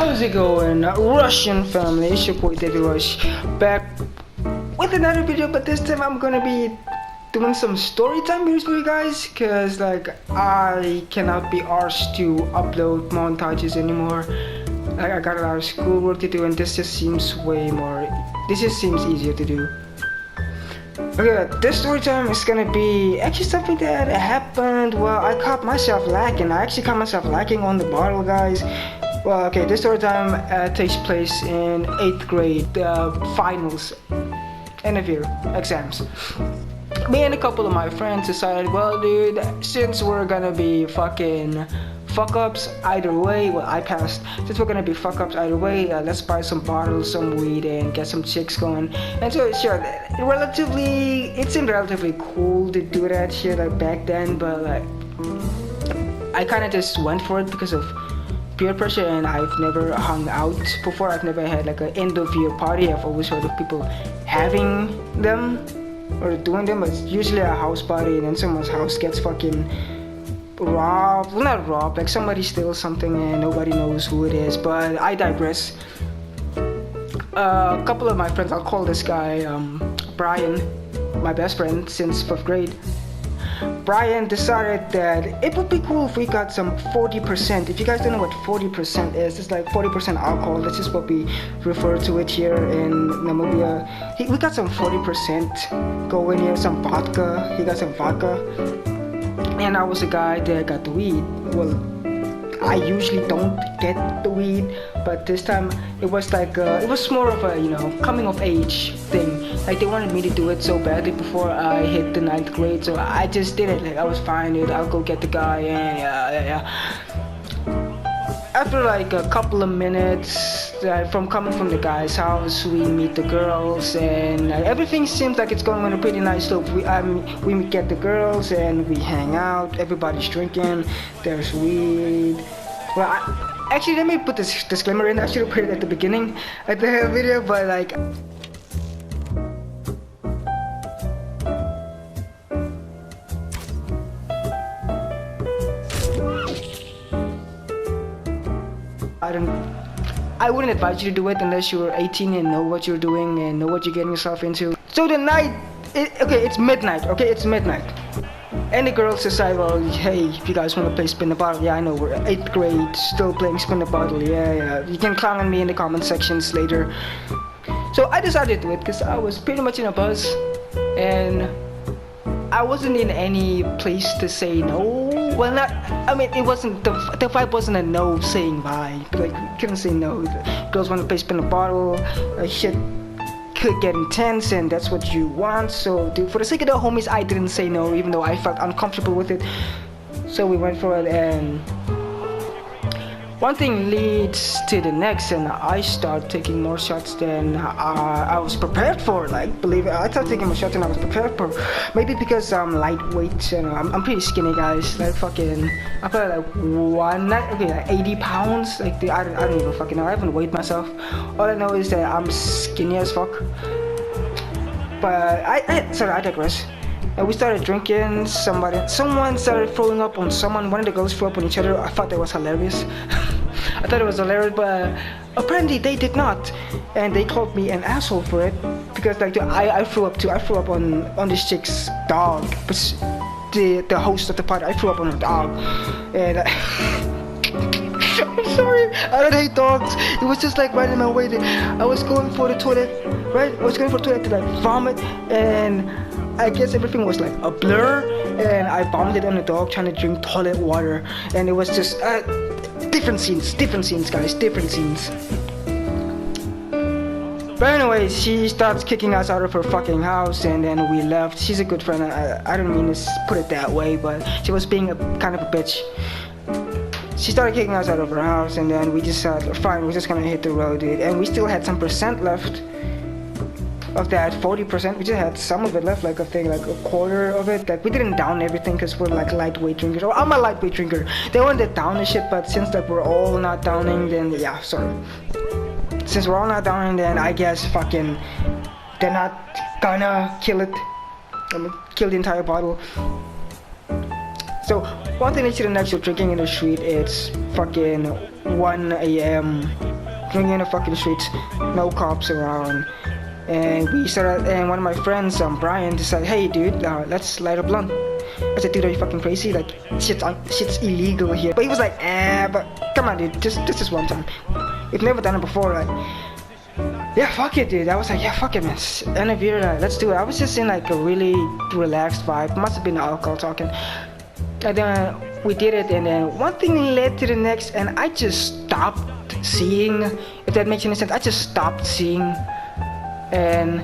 How's it going, Russian family? It's your boy Deviruzh back with another video, but this time I'm gonna be doing some story time videos for you guys, cause like I cannot be arsed to upload montages anymore. Like I got a lot of schoolwork to do, and this just seems easier to do. Okay, this story time is gonna be actually something that happened while I caught myself lacking. I actually caught myself lacking on the bottle, guys. Well, okay, this story time takes place in 8th grade, finals, end of year exams. Me and a couple of my friends decided, well, dude, since we're gonna be fucking fuck-ups either way, well, I passed. Since we're gonna be fuck-ups either way, let's buy some bottles, some weed, and get some chicks going. And so, sure, it seemed relatively cool to do that shit like back then, but like, I kind of just went for it because of peer pressure, and I've never hung out before. I've never had like an end of year party. I've always heard of people having them or doing them, but it's usually a house party, and then someone's house gets fucking robbed. Well, not robbed, like somebody steals something and nobody knows who it is, but I digress. A couple of my friends, I'll call this guy Brian, my best friend since 5th grade. Brian decided that it would be cool if we got some 40%. If you guys don't know what 40% is, it's like 40% alcohol. That's just what we refer to it here in Namibia. We got some 40% going here, some vodka. He got some vodka. And I was the guy that got the weed. Well, I usually don't get the weed, but this time it was like it was more of a, you know, coming of age thing. Like they wanted me to do it so badly before I hit the 9th grade, so I just did it. Like I was fine, dude. I'll go get the guy, and yeah. After like a couple of minutes from coming from the guy's house, we meet the girls, and everything seems like it's going on a pretty nice slope. We get the girls and we hang out. Everybody's drinking. There's weed. Well, actually, let me put this disclaimer in. I should have put it at the beginning of the video, but like, I wouldn't advise you to do it unless you're 18 and know what you're doing and know what you're getting yourself into. So the night, it's midnight, okay, it's midnight. And the girls decide, well, hey, if you guys want to play spin the bottle, yeah, I know, we're 8th grade, still playing spin the bottle, yeah. You can clown on me in the comment sections later. So I decided to do it because I was pretty much in a buzz, and I wasn't in any place to say no. Well, it wasn't, the vibe wasn't a no saying vibe. Like, you couldn't say no. The girls want to play spin a bottle, shit could get intense, and that's what you want. So, dude, for the sake of the homies, I didn't say no, even though I felt uncomfortable with it. So we went for it, and one thing leads to the next, and I start taking more shots than I was prepared for. Like, believe it, I started taking more shots than I was prepared for. Maybe because I'm lightweight, and I'm pretty skinny, guys. Like fucking, I'm probably like 80 pounds. Like, I don't even fucking know. I haven't weighed myself. All I know is that I'm skinny as fuck. But sorry, I digress. And we started drinking. Someone started throwing up on someone. One of the girls threw up on each other. I thought that was hilarious. I thought it was hilarious, but apparently they did not, and they called me an asshole for it because like I threw up too. I threw up on this chick's dog, but the host of the party. I threw up on her dog, and I'm sorry. I don't hate dogs. It was just like right in my way. I was going for the toilet, right? I was going for the toilet to like vomit, and I guess everything was like a blur, and I vomited on the dog trying to drink toilet water, and it was just different scenes, guys, different scenes. But anyways, she starts kicking us out of her fucking house, and then we left. She's a good friend. I don't mean to put it that way, but she was being kind of a bitch. She started kicking us out of her house, and then we just said, fine, we're just gonna hit the road, dude. And we still had some percent left of that 40%. We just had some of it left, like I think like a quarter of it. Like we didn't down everything because we're like lightweight drinkers. Or I'm a lightweight drinker. They wanted to down the shit, but since like we're all not downing, then yeah, sorry. Since we're all not downing, then I guess fucking they're not gonna kill it. Kill the entire bottle. So one thing leads to the next. You're drinking in the street. It's fucking 1 a.m. drinking in the fucking streets, no cops around. And one of my friends, Brian, decided, hey dude, let's light a blunt. I said, dude, are you fucking crazy? Like, shit's illegal here. But he was like, but come on, dude, just one time. We've never done it before, like, yeah, fuck it, dude. I was like, yeah, fuck it, man. And if you're let's do it. I was just in like a really relaxed vibe. Must have been the alcohol talking. And then we did it, and then one thing led to the next, and I just stopped seeing, if that makes any sense. I just stopped seeing, and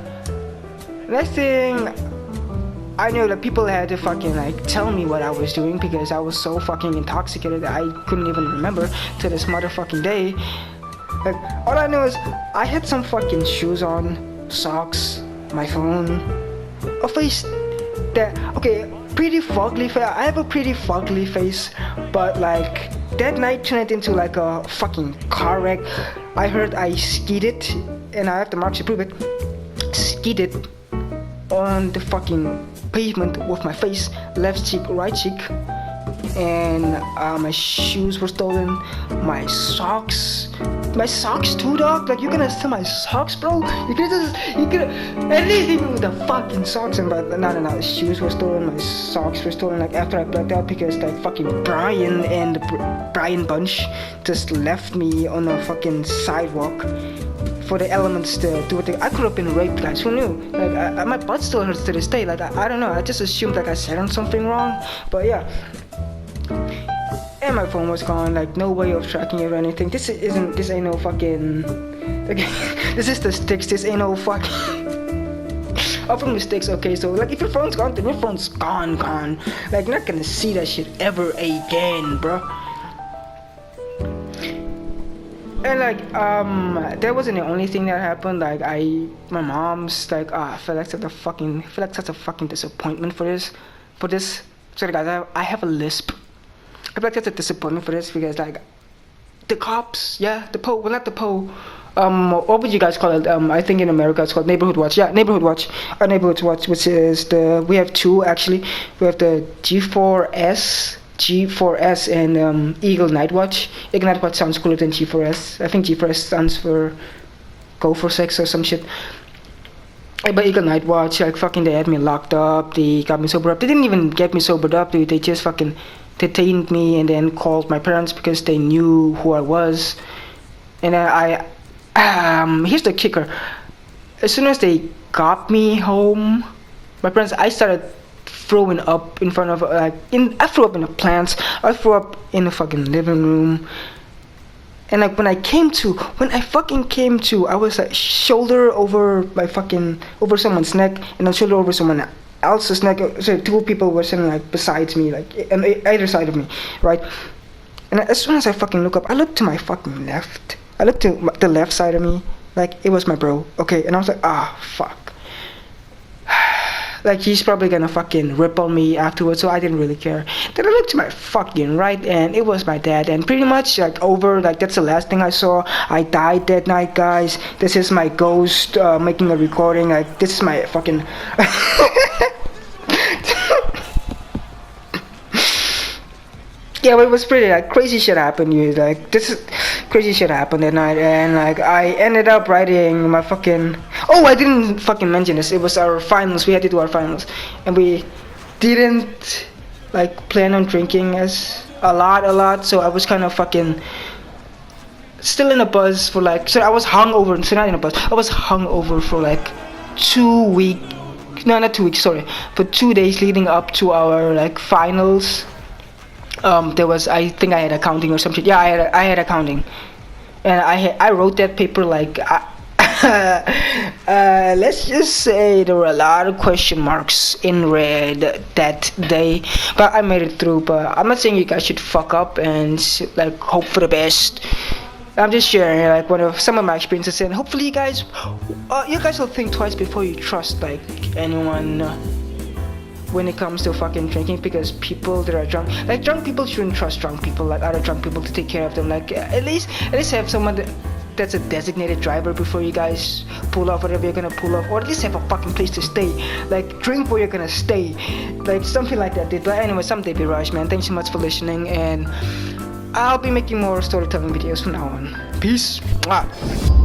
next thing I knew that people had to fucking like tell me what I was doing, because I was so fucking intoxicated that I couldn't even remember to this motherfucking day. Like, all I know is I had some fucking shoes on, socks, my phone, a face that, okay, pretty fugly face. I have a pretty fugly face, but like that night turned into like a fucking car wreck. I heard I skidded, and I have the marks to prove it. Skidded on the fucking pavement with my face, left cheek, right cheek, and my shoes were stolen, my socks too, dog. Like, you're gonna steal my socks, bro? You could at least leave me with the fucking socks. And but no, shoes were stolen, my socks were stolen. Like, after I blacked out, because like fucking Brian and the Brian bunch just left me on a fucking sidewalk for the elements to do what they. I could have been raped, guys. Who knew? Like, my butt still hurts to this day. Like, I don't know. I just assumed like I said on something wrong, but yeah. And my phone was gone, like no way of tracking it or anything. This ain't no fucking, okay, this is the sticks, this ain't no fucking, up from the sticks, okay, so like if your phone's gone, then your phone's gone, like you're not gonna see that shit ever again, bro. And like, that wasn't the only thing that happened. Like, my mom's like, I feel like such a fucking disappointment for this. Sorry guys, I have a lisp. I feel like that's a disappointment for this, because like the cops, well, not the what would you guys call it? I think in America it's called neighborhood watch. Yeah, neighborhood watch, which is we have two actually. We have the G4S and Eagle Night Watch. Eagle Night Watch sounds cooler than G4S. I think G4S stands for Go for Sex or some shit. But Eagle Night Watch, like fucking, they had me locked up. They got me sobered up. They didn't even get me sobered up, dude. They just fucking detained me and then called my parents because they knew who I was. And then here's the kicker. As soon as they got me home, my parents, I started throwing up in front of, I threw up in the plants. I threw up in the fucking living room. And like when I fucking came to, I was like shoulder over over someone's neck, and then shoulder over someone else's neck. So two people were sitting like besides me, like on either side of me, right? And as soon as I fucking look up, I looked to my fucking left. I looked to the left side of me, like it was my bro, okay? And I was like, fuck. Like, he's probably gonna fucking rip on me afterwards, so I didn't really care. Then I looked to my fucking right, and it was my dad, and pretty much, like, that's the last thing I saw. I died that night, guys. This is my ghost, making a recording, like, this is my fucking... Yeah, but it was pretty, like, crazy shit happened, dude. Like, crazy shit happened that night, and, like, I ended up writing my fucking... Oh, I didn't fucking mention this. It was our finals. We had to do our finals. And we didn't, like, plan on drinking as a lot, so I was kind of fucking still in a buzz for, like... So I was hungover, so not in a buzz. I was hungover for, like, 2 weeks... No, not 2 weeks, sorry. For 2 days leading up to our, like, finals. There was, I think I had accounting or something. Yeah, I had accounting, and I wrote that paper like, let's just say there were a lot of question marks in red that day, but I made it through. But I'm not saying you guys should fuck up and like hope for the best. I'm just sharing like some of my experiences, and hopefully you guys will think twice before you trust like anyone. When it comes to fucking drinking, because people that are drunk, like drunk people shouldn't trust drunk people, like other drunk people to take care of them. Like at least have someone that's a designated driver before you guys pull off whatever you're gonna pull off, or at least have a fucking place to stay. Like drink where you're gonna stay, like something like that, dude. But anyway, I'm Deviruzh, man. Thanks so much for listening, and I'll be making more storytelling videos from now on. Peace. Mwah.